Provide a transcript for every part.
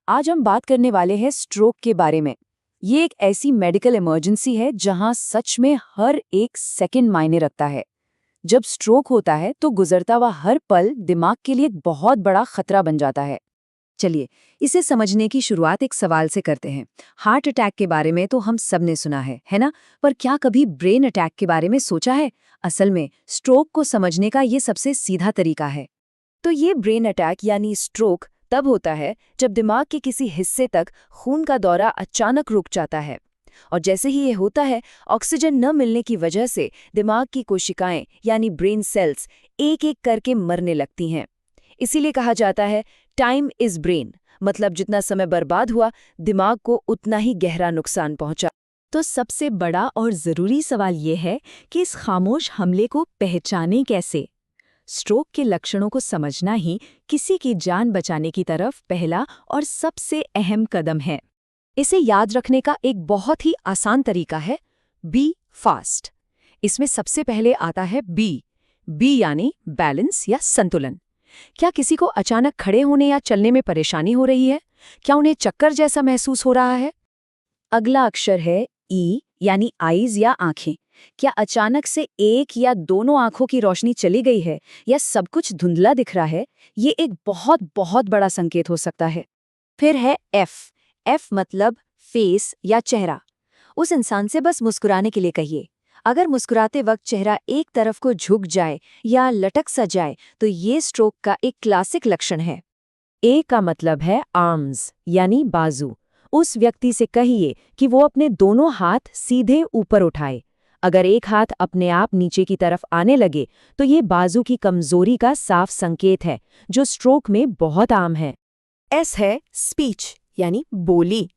आज हम बात करने वाले हैं स्ट्रोक के बारे में। ये एक ऐसी मेडिकल इमरजेंसी है जहां सच में हर एक सेकंड मायने रखता है। जब स्ट्रोक होता है तो गुजरता हुआ हर पल दिमाग के लिए एक बहुत बड़ा खतरा बन जाता है। चलिए, इसे समझने की शुरुआत एक सवाल से करते हैं। हार्ट अटैक के बारे में तो हम सब ने सुना है ना? पर क्या कभी ब्रेन अटैक के बारे में सोचा है? असल में स्ट्रोक को समझने का ये सबसे सीधा तरीका है। तो ये ब्रेन अटैक यानी स्ट्रोक तब होता है जब दिमाग के किसी हिस्से तक खून का दौरा अचानक रुक जाता है। और जैसे ही ये होता है, ऑक्सीजन न मिलने की वजह से दिमाग की कोशिकाएं यानी ब्रेन सेल्स एक एक करके मरने लगती हैं। इसीलिए कहा जाता है टाइम इज ब्रेन, मतलब जितना समय बर्बाद हुआ दिमाग को उतना ही गहरा नुकसान पहुंचा। तो सबसे बड़ा और ज़रूरी सवाल ये है कि इस खामोश हमले को पहचानें कैसे। स्ट्रोक के लक्षणों को समझना ही किसी की जान बचाने की तरफ पहला और सबसे अहम कदम है। इसे याद रखने का एक बहुत ही आसान तरीका है बी फास्ट। इसमें सबसे पहले आता है बी यानी बैलेंस या संतुलन। क्या किसी को अचानक खड़े होने या चलने में परेशानी हो रही है? क्या उन्हें चक्कर जैसा महसूस हो रहा है? अगला अक्षर है ई यानी आईज या आंखें। क्या अचानक से एक या दोनों आंखों की रोशनी चली गई है या सब कुछ धुंधला दिख रहा है? ये एक बहुत बहुत बड़ा संकेत हो सकता है। फिर है एफ मतलब फेस या चेहरा। उस इंसान से बस मुस्कुराने के लिए कहिए। अगर मुस्कुराते वक्त चेहरा एक तरफ को झुक जाए या लटक सा जाए तो ये स्ट्रोक का एक क्लासिक लक्षण है। ए का मतलब है आर्म्स यानी बाजू। उस व्यक्ति से कहिए कि वो अपने दोनों हाथ सीधे ऊपर उठाए। अगर एक हाथ अपने आप नीचे की तरफ आने लगे तो ये बाजू की कमजोरी का साफ संकेत है, जो स्ट्रोक में बहुत आम है। एस है स्पीच यानी बोली।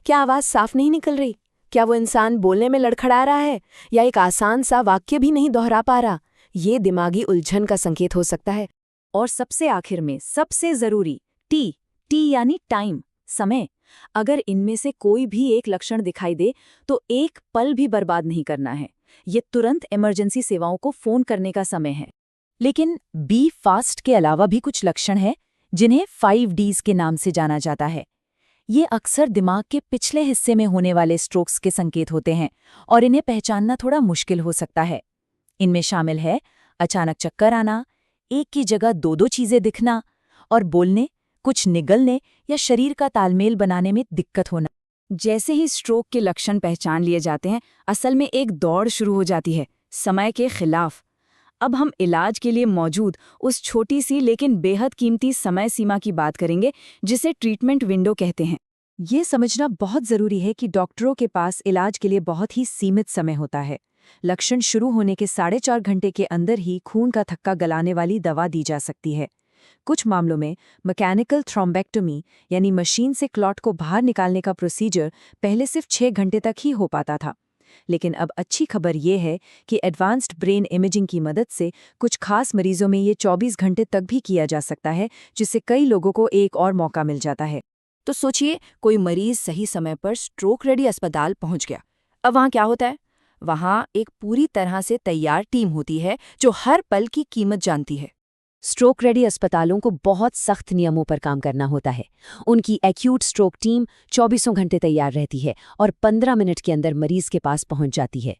क्या आवाज साफ नहीं निकल रही? क्या वो इंसान बोलने में लड़खड़ा रहा है या एक आसान सा वाक्य भी नहीं दोहरा पा रहा? ये दिमागी उलझन का संकेत हो सकता है। और सबसे आखिर में सबसे जरूरी टी यानी टाइम, समय। अगर इनमें से कोई भी एक लक्षण दिखाई दे तो एक पल भी बर्बाद नहीं करना है। ये तुरंत इमरजेंसी सेवाओं को फोन करने का समय है। लेकिन बी फास्ट के अलावा भी कुछ लक्षण हैं जिन्हें 5Ds के नाम से जाना जाता है। ये अक्सर दिमाग के पिछले हिस्से में होने वाले स्ट्रोक्स के संकेत होते हैं और इन्हें पहचानना थोड़ा मुश्किल हो सकता है। इनमें शामिल है अचानक चक्कर आना, एक की जगह दो चीजें दिखना और बोलने, कुछ निगलने या शरीर का तालमेल बनाने में दिक्कत होना। जैसे ही स्ट्रोक के लक्षण पहचान लिए जाते हैं, असल में एक दौड़ शुरू हो जाती है समय के खिलाफ। अब हम इलाज के लिए मौजूद उस छोटी सी लेकिन बेहद कीमती समय सीमा की बात करेंगे जिसे ट्रीटमेंट विंडो कहते हैं। ये समझना बहुत जरूरी है कि डॉक्टरों के पास इलाज के लिए बहुत ही सीमित समय होता है। लक्षण शुरू होने के 4.5 घंटे के अंदर ही खून का थक्का गलाने वाली दवा दी जा सकती है। कुछ मामलों में मैकेनिकल थ्रोम्बेक्टोमी यानी मशीन से क्लॉट को बाहर निकालने का प्रोसीजर पहले सिर्फ 6 घंटे तक ही हो पाता था। लेकिन अब अच्छी खबर ये है कि एडवांस्ड ब्रेन इमेजिंग की मदद से कुछ खास मरीजों में ये 24 घंटे तक भी किया जा सकता है, जिससे कई लोगों को एक और मौका मिल जाता है। तो सोचिए, कोई मरीज सही समय पर स्ट्रोक रेडी अस्पताल पहुंच गया। अब वहाँ क्या होता है? वहाँ एक पूरी तरह से तैयार टीम होती है जो हर पल की कीमत जानती है। स्ट्रोक रेडी अस्पतालों को बहुत सख्त नियमों पर काम करना होता है। उनकी एक्यूट स्ट्रोक टीम 24 घंटे तैयार रहती है और 15 मिनट के अंदर मरीज के पास पहुंच जाती है।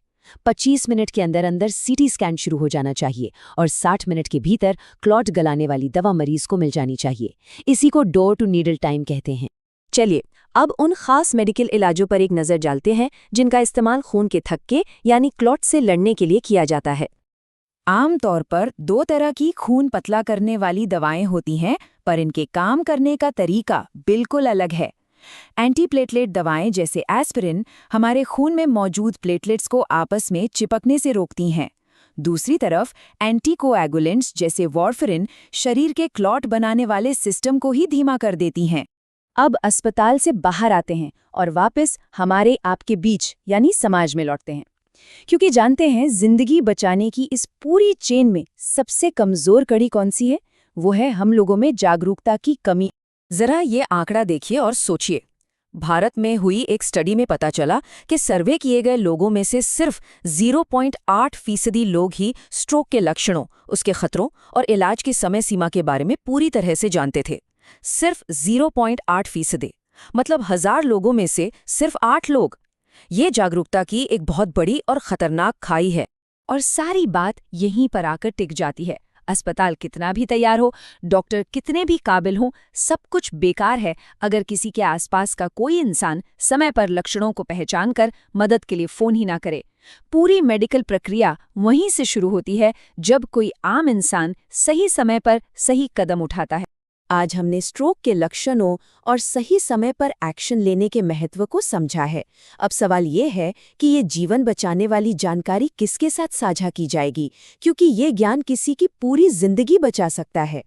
25 मिनट के अंदर अंदर सीटी स्कैन शुरू हो जाना चाहिए और 60 मिनट के भीतर क्लॉट गलाने वाली दवा मरीज को मिल जानी चाहिए। इसी को डोर टू नीडल टाइम कहते हैं। चलिए, अब उन खास मेडिकल इलाजों पर एक नज़र डालते हैं जिनका इस्तेमाल खून के थक्के यानी क्लॉट से लड़ने के लिए किया जाता है। आमतौर पर 2 तरह की खून पतला करने वाली दवाएं होती हैं, पर इनके काम करने का तरीका बिल्कुल अलग है। एंटीप्लेटलेट दवाएं जैसे एस्पिरिन हमारे खून में मौजूद प्लेटलेट्स को आपस में चिपकने से रोकती हैं। दूसरी तरफ एंटीकोएगुलेंट्स जैसे वॉरफरिन शरीर के क्लॉट बनाने वाले सिस्टम को ही धीमा कर देती हैं। अब अस्पताल से बाहर आते हैं और वापस हमारे आपके बीच यानी समाज में लौटते हैं, क्योंकि जानते हैं जिंदगी बचाने की इस पूरी चेन में सबसे कमजोर कड़ी कौन सी है? वो है हम लोगों में जागरूकता की कमी। जरा ये आंकड़ा देखिए और सोचिए। भारत में हुई एक स्टडी में पता चला कि सर्वे किए गए लोगों में से सिर्फ 0.8% लोग ही स्ट्रोक के लक्षणों, उसके खतरों और इलाज की समय सीमा के बारे में पूरी तरह से जानते थे। सिर्फ 0.8%। मतलब 1000 लोगों में से सिर्फ 8 लोग। ये जागरूकता की एक बहुत बड़ी और खतरनाक खाई है। और सारी बात यहीं पर आकर टिक जाती है। अस्पताल कितना भी तैयार हो, डॉक्टर कितने भी काबिल हों, सब कुछ बेकार है अगर किसी के आसपास का कोई इंसान समय पर लक्षणों को पहचान कर मदद के लिए फोन ही ना करे। पूरी मेडिकल प्रक्रिया वहीं से शुरू होती है जब कोई आम इंसान सही समय पर सही कदम उठाता है। आज हमने स्ट्रोक के लक्षणों और सही समय पर एक्शन लेने के महत्व को समझा है। अब सवाल ये है कि ये जीवन बचाने वाली जानकारी किसके साथ साझा की जाएगी, क्योंकि ये ज्ञान किसी की पूरी जिंदगी बचा सकता है।